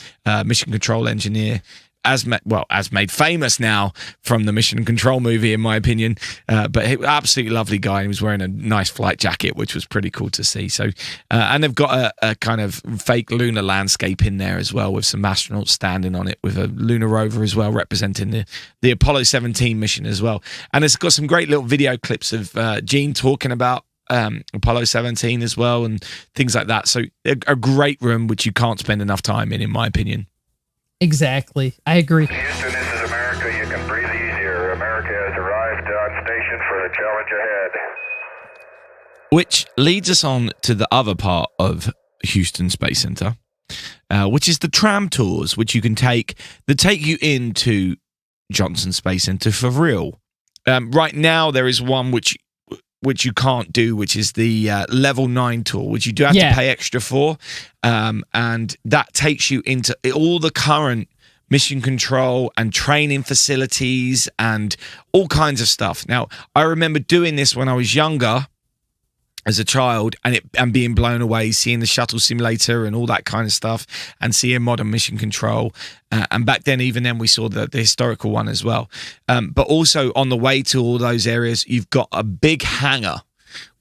mission control engineer. As made famous now from the Mission Control movie, in my opinion. But he was an absolutely lovely guy. He was wearing a nice flight jacket, which was pretty cool to see. So, and they've got a kind of fake lunar landscape in there as well, with some astronauts standing on it, with a lunar rover as well, representing the Apollo 17 mission as well. And it's got some great little video clips of Gene talking about Apollo 17 as well, and things like that. So a great room, which you can't spend enough time in my opinion. Exactly. I agree. Houston, this is America. You can breathe easier. America has arrived on station for the challenge ahead. Which leads us on to the other part of Houston Space Center, which is the tram tours, which you can take that take you into Johnson Space Center for real. Right now, there is one which you can't do, which is the level 9 tour, which you do have to pay extra for. And that takes you into all the current mission control and training facilities and all kinds of stuff. Now, I remember doing this when I was younger as a child and being blown away, seeing the shuttle simulator and all that kind of stuff, and seeing modern mission control. And back then, even then, we saw the historical one as well. But also on the way to all those areas, you've got a big hangar,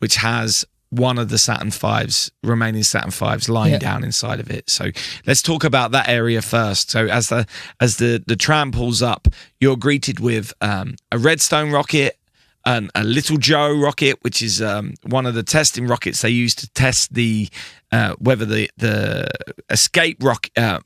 which has one of the remaining Saturn V's lying down inside of it. So let's talk about that area first. So as the tram pulls up, you're greeted with a Redstone rocket, a Little Joe rocket, which is one of the testing rockets they use to test whether the escape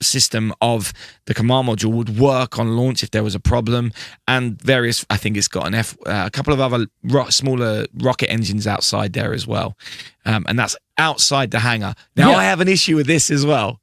system of the command module would work on launch if there was a problem, and various. I think it's got a couple of other smaller rocket engines outside there as well, and that's outside the hangar. Now I have an issue with this as well.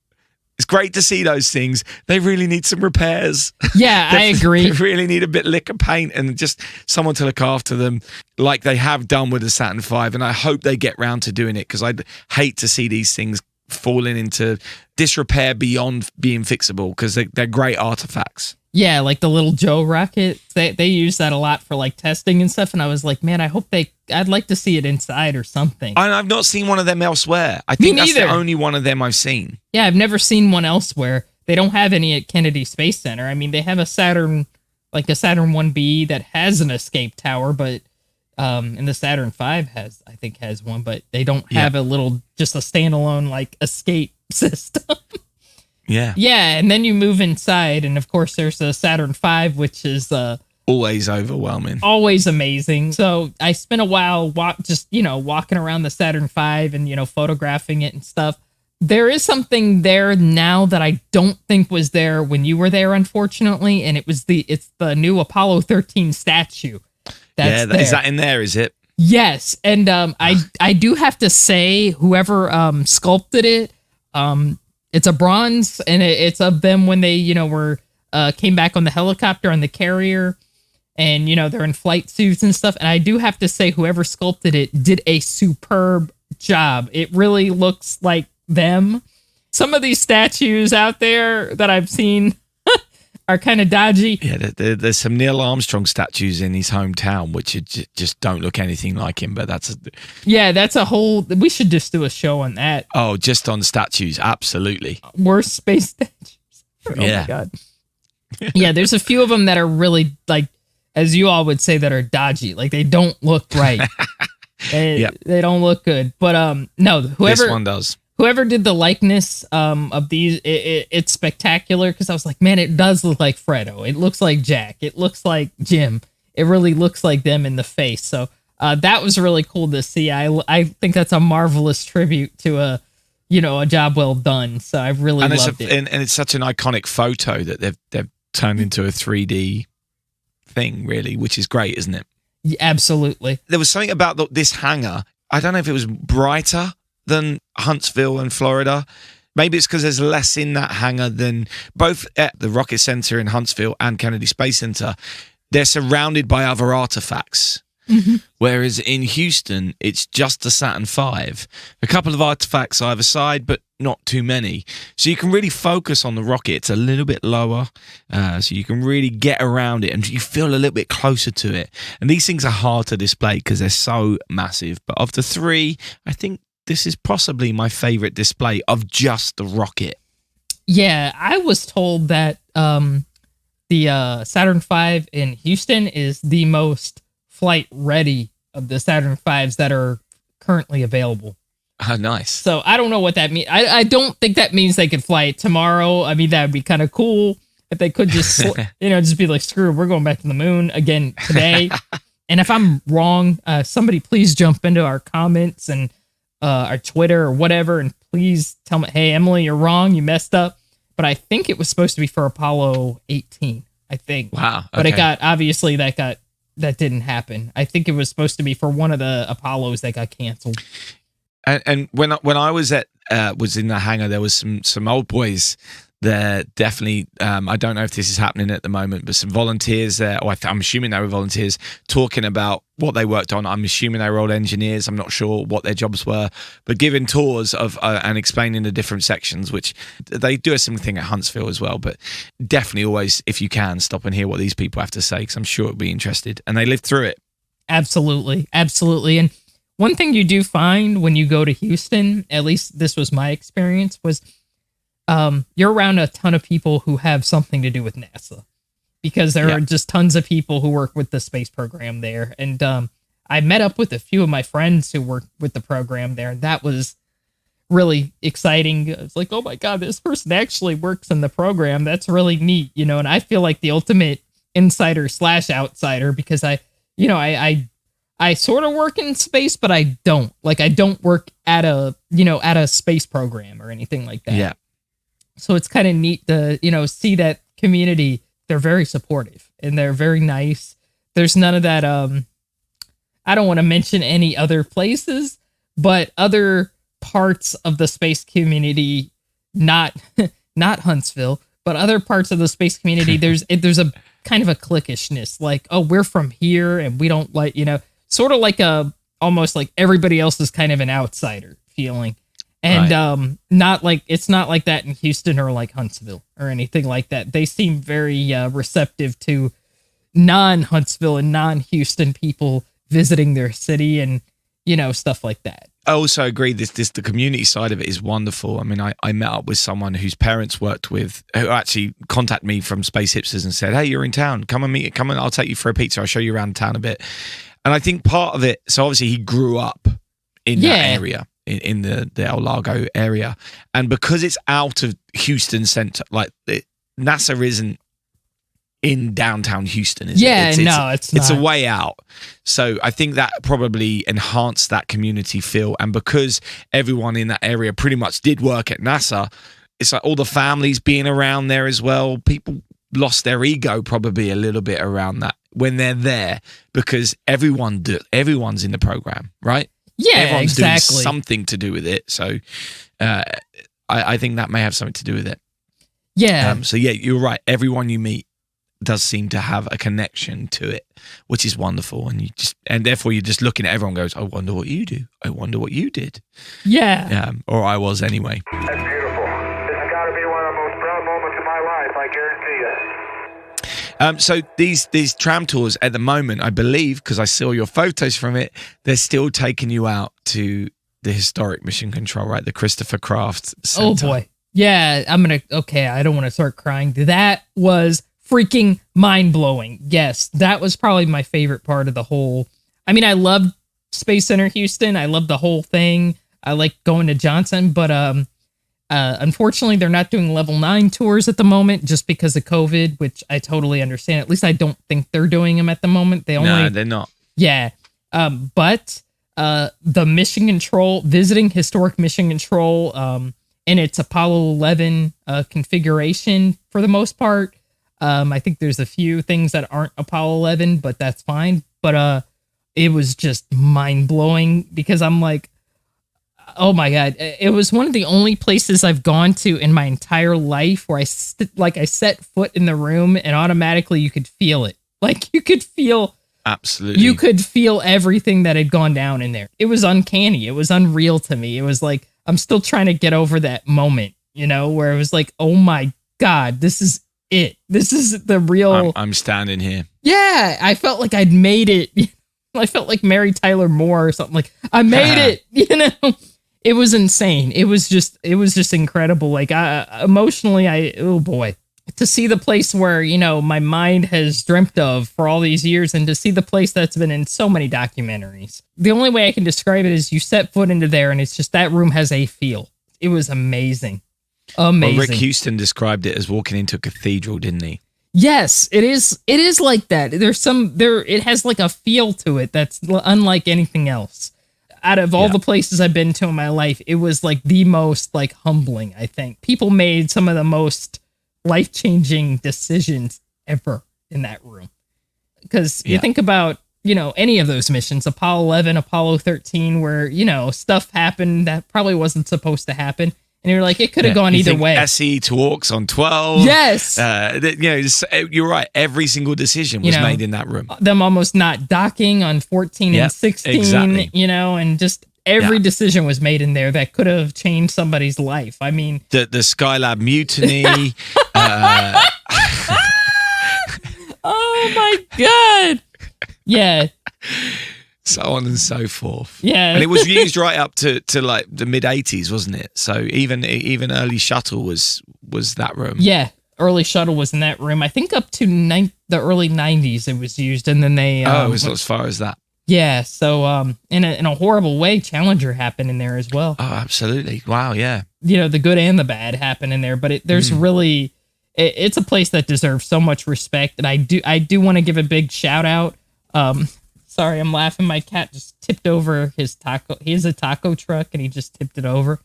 It's great to see those things. They really need some repairs. Yeah, I agree. They really need a bit lick of paint and just someone to look after them like they have done with the Saturn V. And I hope they get round to doing it because I'd hate to see these things falling into disrepair beyond being fixable because they're great artifacts. Yeah, like the little Joe rocket. They use that a lot for like testing and stuff. And I was like, man, I'd like to see it inside or something. And I've not seen one of them elsewhere. I think that's the only one of them I've seen. Yeah, I've never seen one elsewhere. They don't have any at Kennedy Space Center. I mean, they have a Saturn 1B that has an escape tower, but and the Saturn V has one, but they don't have just a standalone like escape system. Yeah. Yeah, and then you move inside, and of course there's the Saturn V, which is always overwhelming. Always amazing. So I spent a while walking around the Saturn V and, photographing it and stuff. There is something there now that I don't think was there when you were there, unfortunately, and it's the new Apollo 13 statue. Is that in there, is it? Yes, and I do have to say, whoever sculpted it, it's a bronze, and it's of them when they, came back on the helicopter on the carrier, and, they're in flight suits and stuff. And I do have to say, whoever sculpted it did a superb job. It really looks like them. Some of these statues out there that I've seen are kind of dodgy. Yeah, there's some Neil Armstrong statues in his hometown, which just don't look anything like him. But that's a whole. We should just do a show on that. Oh, just on statues, absolutely. Worst space statues. Oh my god. Yeah, there's a few of them that are really like, as you all would say, that are dodgy. Like they don't look right. They don't look good. But no, this one does. Whoever did the likeness of these, it's spectacular because I was like, man, it does look like Fredo. It looks like Jack. It looks like Jim. It really looks like them in the face. So that was really cool to see. I think that's a marvelous tribute to a job well done. So I really loved it. And it's such an iconic photo that they've turned into a 3D thing, really, which is great, isn't it? Yeah, absolutely. There was something about this hangar. I don't know if it was brighter than Huntsville and Florida. Maybe it's because there's less in that hangar than both at the Rocket Center in Huntsville and Kennedy Space Center. They're surrounded by other artifacts. Mm-hmm. Whereas in Houston, it's just the Saturn V. A couple of artifacts either side, but not too many. So you can really focus on the rocket. It's a little bit lower, so you can really get around it and you feel a little bit closer to it. And these things are hard to display because they're so massive. But of the three, I think this is possibly my favorite display of just the rocket. Yeah, I was told that the Saturn V in Houston is the most flight ready of the Saturn V's that are currently available. Oh, nice. So I don't know what that means. I don't think that means they could fly it tomorrow. I mean, that would be kind of cool if they could just, just be like, screw it, we're going back to the moon again today. And if I'm wrong, somebody please jump into our comments and our Twitter or whatever, and please tell me, hey, Emily, you're wrong. You messed up. But I think it was supposed to be for Apollo 18, I think. Wow. Okay. But it got, obviously that didn't happen. I think it was supposed to be for one of the Apollos that got canceled. And when I was was in the hangar, there was some old boys there. Definitely, I don't know if this is happening at the moment, but some volunteers there. Or I'm assuming they were volunteers talking about what they worked on. I'm assuming they were old engineers. I'm not sure what their jobs were, but giving tours of and explaining the different sections, which they do a similar thing at Huntsville as well. But definitely, always, if you can, stop and hear what these people have to say, because I'm sure it'll be interested. And they lived through it. Absolutely, absolutely, and. One thing you do find when you go to Houston, at least this was my experience, was you're around a ton of people who have something to do with NASA, because there are just tons of people who work with the space program there. And I met up with a few of my friends who work with the program there, and that was really exciting. It's like, oh my God, this person actually works in the program. That's really neat, and I feel like the ultimate insider / outsider, because I sort of work in space, but I don't. Like, I don't work at a space program or anything like that. Yeah. So it's kind of neat to, see that community. They're very supportive and they're very nice. There's none of that. I don't want to mention any other places, but other parts of the space community, not not Huntsville, but other parts of the space community, there's a kind of a cliquishness, like, oh, we're from here and we don't like, sort of like almost like everybody else is kind of an outsider feeling. And not like, it's not like that in Houston or like Huntsville or anything like that. They seem very receptive to non-Huntsville and non-Houston people visiting their city and, stuff like that. I also agree the community side of it is wonderful. I mean, I met up with someone whose parents worked with, who actually contacted me from Space Hipsters and said, hey, you're in town. Come and I'll take you for a pizza. I'll show you around town a bit. And I think part of it, so obviously he grew up in that area, in the El Lago area. And because it's out of Houston Center, like NASA isn't in downtown Houston, is it? It's not. It's a way out. So I think that probably enhanced that community feel. And because everyone in that area pretty much did work at NASA, it's like all the families being around there as well. People lost their ego probably a little bit around that when they're there, because everyone's in the program, right? Yeah, everyone's exactly. doing something to do with it. So I think that may have something to do with it. Yeah. So yeah, you're right. Everyone you meet does seem to have a connection to it, which is wonderful. And therefore you're just looking at everyone and goes, I wonder what you do. I wonder what you did. Yeah. Or I was anyway. That's beautiful. This has got to be one of the most proud moments of my life, I guarantee you. So these tram tours at the moment, I believe, because I saw your photos from it, they're still taking you out to the historic Mission Control, right? The Christopher Kraft Center. Oh boy. Yeah, I don't want to start crying. That was freaking mind-blowing. Yes, that was probably my favorite part of the whole. I mean, I loved Space Center Houston. I loved the whole thing. I like going to Johnson, but unfortunately, they're not doing level 9 tours at the moment just because of COVID, which I totally understand. At least I don't think they're doing them at the moment. No, they're not. Yeah. But the Mission Control, visiting historic Mission Control in its Apollo 11 configuration for the most part. I think there's a few things that aren't Apollo 11, but that's fine. But it was just mind-blowing because I'm like, oh my God. It was one of the only places I've gone to in my entire life where I set foot in the room and automatically you could feel it. Like you could feel... Absolutely. You could feel everything that had gone down in there. It was uncanny. It was unreal to me. It was like, I'm still trying to get over that moment, where it was like, oh my God, this is it. This is the real... I'm standing here. Yeah, I felt like I'd made it. I felt like Mary Tyler Moore or something. Like, I made it, It was insane. It was just incredible. Like, emotionally, oh boy. To see the place where, my mind has dreamt of for all these years and to see the place that's been in so many documentaries. The only way I can describe it is you set foot into there and it's just that room has a feel. It was amazing. Amazing. Well, Rick Houston described it as walking into a cathedral, didn't he? Yes, it is. It is like that. It has like a feel to it that's unlike anything else. Out of all the places I've been to in my life, it was like the most like humbling, I think. People made some of the most life-changing decisions ever in that room. Because you think about, any of those missions, Apollo 11, Apollo 13, where, stuff happened that probably wasn't supposed to happen. And you're like, it could have gone either way. SE talks on 12. Yes. You're right. Every single decision was made in that room. Them almost not docking on 14 and 16, exactly. And just every decision was made in there that could have changed somebody's life. I mean, the Skylab mutiny. Oh my God. Yeah. So on and so forth. Yeah. And it was used right up to like the mid 80s, wasn't it? So even early shuttle was that room. Yeah. Early shuttle was in that room. I think up to the early 90s it was used. And then they... it was as far as that. Yeah. So in a horrible way, Challenger happened in there as well. Oh, absolutely. Wow. Yeah. The good and the bad happen in there. But there's really... It's a place that deserves so much respect. And I do want to give a big shout out. Sorry, I'm laughing. My cat just tipped over his taco. He has a taco truck and he just tipped it over.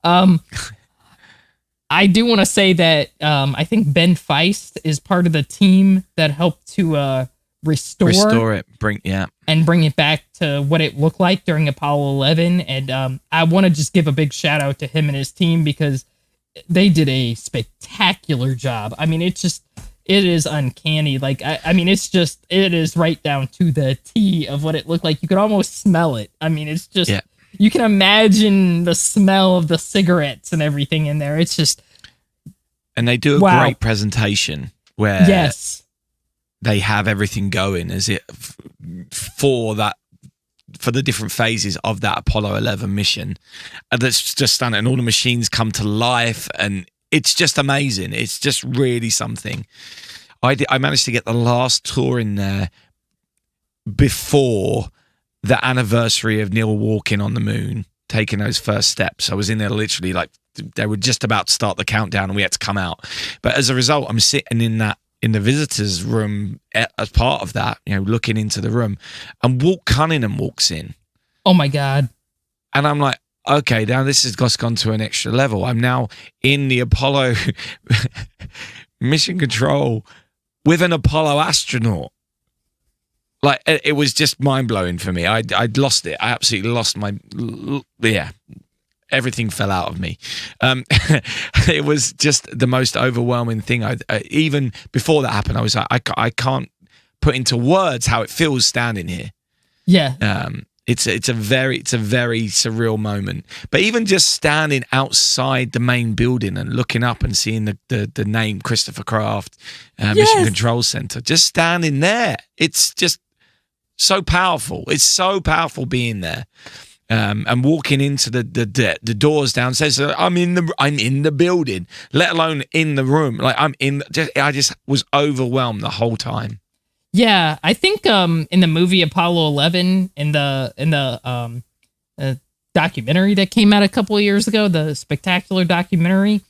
I do want to say that I think Ben Feist is part of the team that helped to restore it, bring it back to what it looked like during Apollo 11. And I want to just give a big shout out to him and his team because they did a spectacular job. I mean, it is uncanny. Like, I mean, it is right down to the T of what it looked like. You could almost smell it. I mean, it's just, you can imagine the smell of the cigarettes and everything in there. It's just. And they do a great presentation where they have everything going for the different phases of that Apollo 11 mission. And that's just stunning. And all the machines come to life, and it's just amazing. It's just really something. I managed to get the last tour in there before the anniversary of Neil walking on the moon, taking those first steps. I was in there literally like they were just about to start the countdown and we had to come out. But as a result, I'm sitting in the visitors room as part of that, looking into the room, and Walt Cunningham walks in. Oh my God. And I'm like, okay, now this has just gone to an extra level. I'm now in the Apollo mission control with an Apollo astronaut. Like, it was just mind-blowing for me. I'd lost it. I absolutely lost everything fell out of me. It was just the most overwhelming thing. Even before that happened, I was like, I can't put into words how it feels standing here. Yeah. It's a very surreal moment. But even just standing outside the main building and looking up and seeing the name Christopher Kraft Mission Control Center, just standing there, it's just so powerful. It's so powerful being there. And walking into the doors downstairs, I'm in the building, let alone in the room. Like I just was overwhelmed the whole time. Yeah, I think in the movie Apollo 11, in the documentary that came out a couple of years ago, the spectacular documentary,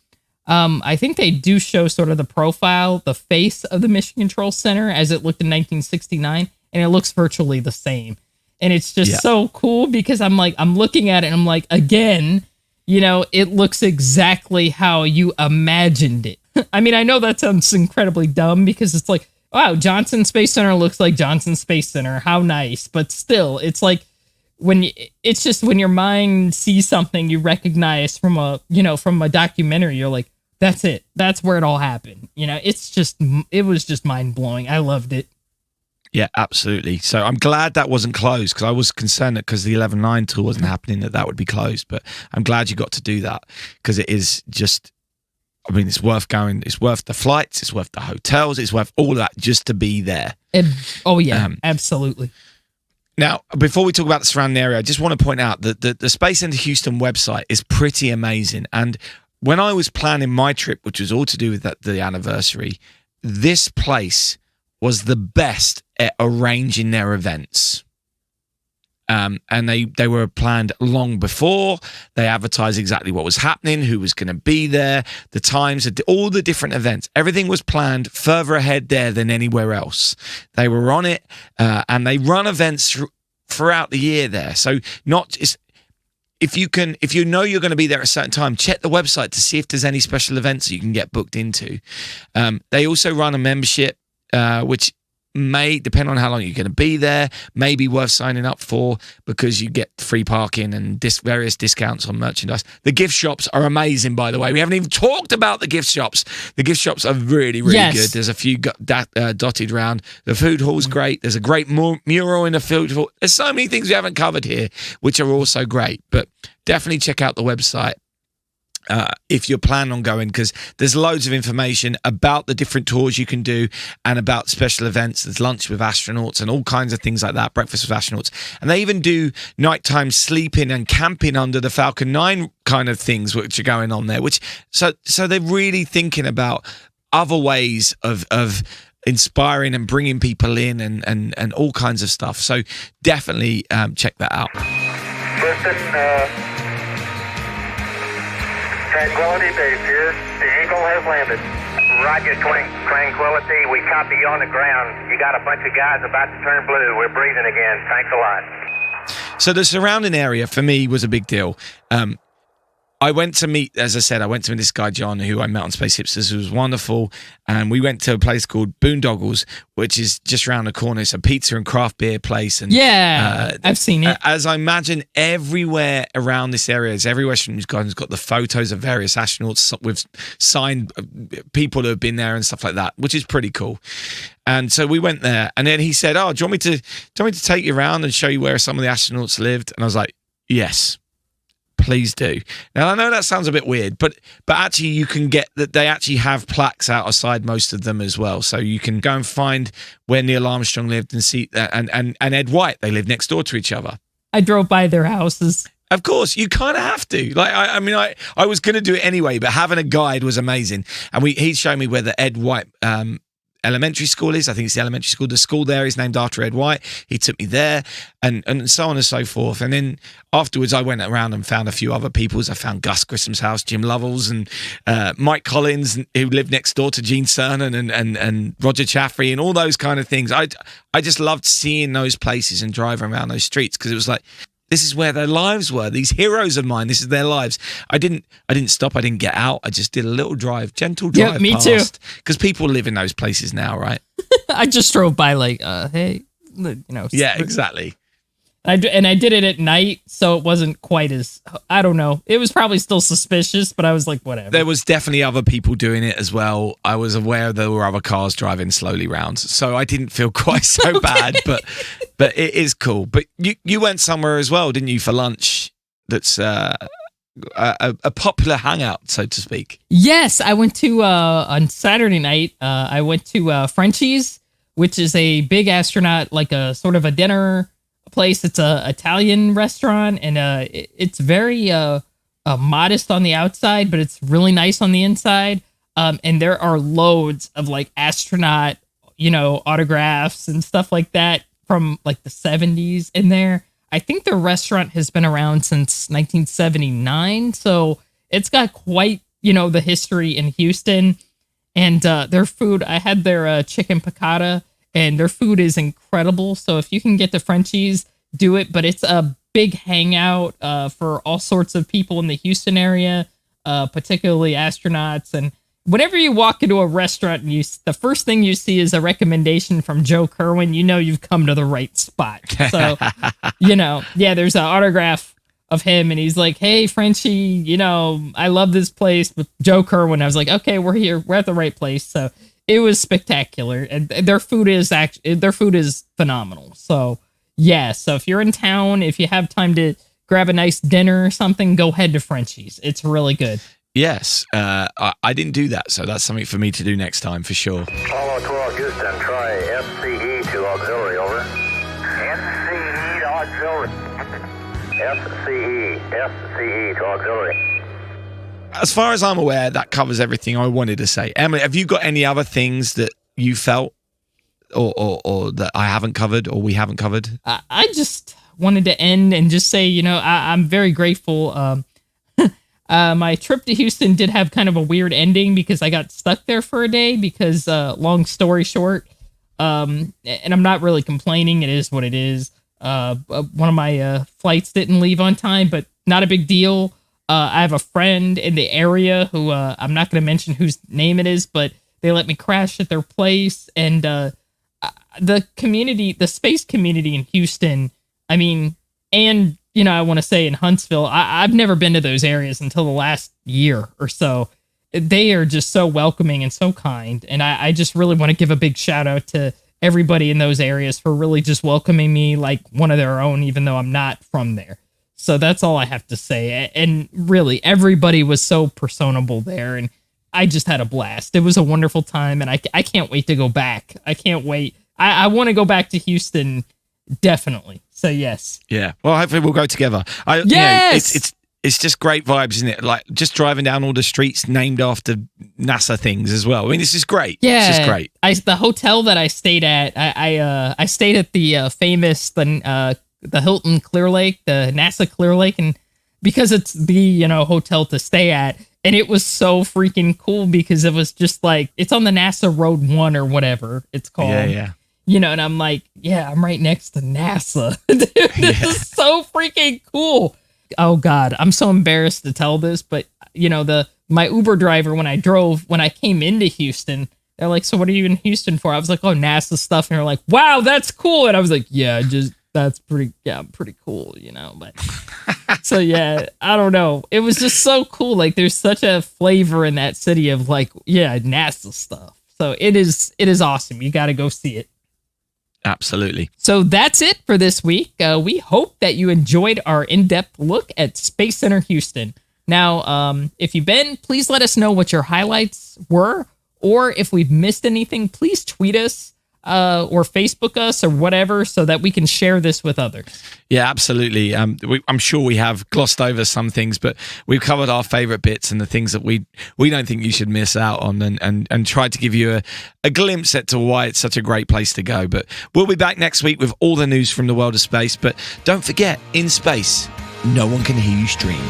I think they do show sort of the profile, the face of the Mission Control Center as it looked in 1969, and it looks virtually the same. And it's just so cool because I'm looking at it and I'm like, again, it looks exactly how you imagined it. I mean, I know that sounds incredibly dumb because it's like, wow, Johnson Space Center looks like Johnson Space Center. How nice. But still, it's like when your mind sees something you recognize from a documentary, you're like, that's it. That's where it all happened. It was just mind blowing. I loved it. Yeah, absolutely. So I'm glad that wasn't closed because I was concerned that because the 11-9 tour wasn't happening that would be closed. But I'm glad you got to do that because it is just, I mean, it's worth going. It's worth the flights. It's worth the hotels. It's worth all of that just to be there. Absolutely. Now, before we talk about the surrounding area, I just want to point out that the Space Center Houston website is pretty amazing. And when I was planning my trip, which was all to do with the anniversary, this place was the best at arranging their events. And they were planned long before. They advertised exactly what was happening, who was going to be there, the times, all the different events. Everything was planned further ahead there than anywhere else. They were on it, and they run events throughout the year there. So if you know you're going to be there at a certain time, check the website to see if there's any special events that you can get booked into. They also run a membership, which may, depend on how long you're going to be there, may be worth signing up for because you get free parking and various discounts on merchandise. The gift shops are amazing, by the way. We haven't even talked about the gift shops. The gift shops are really, really good. There's a few dotted around. The food hall's great. There's a great mural in the food hall. There's so many things we haven't covered here, which are also great. But definitely check out the website. If you're planning on going, because there's loads of information about the different tours you can do and about special events. There's lunch with astronauts and all kinds of things like that, breakfast with astronauts. And they even do nighttime sleeping and camping under the Falcon 9 kind of things which are going on there, so they're really thinking about other ways of inspiring and bringing people in and all kinds of stuff. So definitely check that out. Listen, Tranquility Base here. The Eagle has landed. Roger, Tranquility. We copy you on the ground. You got a bunch of guys about to turn blue. We're breathing again. Thanks a lot. So the surrounding area for me was a big deal. I went to meet, as I said, I went to meet this guy, John, who I met on Space Hipsters, who was wonderful. And we went to a place called Boondoggles, which is just around the corner. It's a pizza and craft beer place. And I've seen it. As I imagine, everywhere around this area, every Western News Garden's got the photos of various astronauts with signed people who have been there and stuff like that, which is pretty cool. And so we went there, and then he said, "Oh, do you want me to take you around and show you where some of the astronauts lived?" And I was like, "Yes, please do." Now I know that sounds a bit weird, but actually you can get that they actually have plaques outside most of them as well, so you can go and find where Neil Armstrong lived and see and Ed White. They live next door to each other. I drove by their houses. Of course, you kind of have to. Like, I mean, I was going to do it anyway, but having a guide was amazing, and he showed me where the Ed White elementary school is. I think it's the elementary school. The school there is named after Ed White. He took me there, and so on and so forth. And then afterwards, I went around and found a few other people's. I found Gus Grissom's house, Jim Lovell's, and Mike Collins, who lived next door to Gene Cernan, and Roger Chaffee, and all those kind of things. I just loved seeing those places and driving around those streets, because it was like, this is where their lives were. These heroes of mine, this is their lives. I didn't stop. I didn't get out. I just did a little drive, gentle drive. Yeah, me past, too. Because people live in those places now, right? I just drove by like, hey, you know. Yeah, exactly. I did it at night, so it wasn't quite as, I don't know. It was probably still suspicious, but I was like, whatever. There was definitely other people doing it as well. I was aware there were other cars driving slowly round, so I didn't feel quite so bad, but it is cool. But you went somewhere as well, didn't you, for lunch? That's a popular hangout, so to speak. Yes, I went to, on Saturday night, I went to Frenchie's, which is a big astronaut, like a sort of a dinner place. It's a Italian restaurant, and it's very modest on the outside, but it's really nice on the inside. And there are loads of like astronaut, autographs and stuff like that from like the 70s in there. I think the restaurant has been around since 1979, so it's got quite, the history in Houston. And their food, I had their chicken piccata, and their food is incredible. So if you can get to Frenchie's, do it. But it's a big hangout for all sorts of people in the Houston area, particularly astronauts. And whenever you walk into a restaurant and the first thing you see is a recommendation from Joe Kerwin, you've come to the right spot. So, there's an autograph of him, and he's like, "Hey, Frenchie, I love this place with Joe Kerwin." I was like, "Okay, we're here. We're at the right place." So it was spectacular, and their food is phenomenal. So yeah, so if you're in town, if you have time to grab a nice dinner or something, go head to Frenchie's. It's really good. Yes, I didn't do that, so that's something for me to do next time for sure. Apollo 12 Houston, try FCE to auxiliary, over. FCE to auxiliary. FCE to auxiliary. As far as I'm aware, that covers everything I wanted to say. Emily, have you got any other things that you felt or that I haven't covered or we haven't covered? I just wanted to end and just say, I'm very grateful. My trip to Houston did have kind of a weird ending because I got stuck there for a day because, long story short, and I'm not really complaining. It is what it is. One of my flights didn't leave on time, but not a big deal. I have a friend in the area who I'm not going to mention whose name it is, but they let me crash at their place. And the community, the space community in Houston, I want to say in Huntsville, I've never been to those areas until the last year or so. They are just so welcoming and so kind. And I just really want to give a big shout out to everybody in those areas for really just welcoming me like one of their own, even though I'm not from there. So that's all I have to say. And really, everybody was so personable there, and I just had a blast. It was a wonderful time, and I can't wait to go back. I can't wait. I want to go back to Houston, definitely. So yes. Yeah. Well, hopefully we'll go together. Yes. It's just great vibes, isn't it? Like just driving down all the streets named after NASA things as well. I mean, this is great. Yeah. This is great. The hotel that I stayed at, I stayed at the famous the Hilton Clear Lake, the NASA Clear Lake, and because it's the hotel to stay at, and it was so freaking cool because it was just like it's on the NASA Road 1 or whatever it's called. Yeah. And I'm like, yeah, I'm right next to NASA. Dude, this is so freaking cool. oh God, I'm so embarrassed to tell this, but you know, my Uber driver, when I came into Houston, they're like, so what are you in Houston for? I was like, oh, NASA stuff. And they're like, wow, that's cool. And I was like, yeah, that's pretty cool, you know, but so yeah, I don't know. It was just so cool. Like there's such a flavor in that city of like, yeah, NASA stuff. So it is awesome. You got to go see it. Absolutely. So that's it for this week. We hope that you enjoyed our in-depth look at Space Center Houston. Now, if you've been, please let us know what your highlights were, or if we've missed anything, please tweet us or Facebook us or whatever so that we can share this with others. Yeah, absolutely. I'm sure we have glossed over some things, but we've covered our favorite bits and the things that we don't think you should miss out on, and tried to give you a glimpse as to why it's such a great place to go. But we'll be back next week with all the news from the world of space. But don't forget, in space, no one can hear you stream.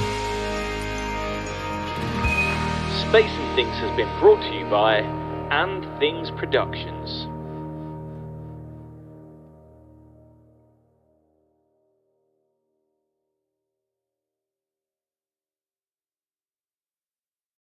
Space and Things has been brought to you by And Things Productions.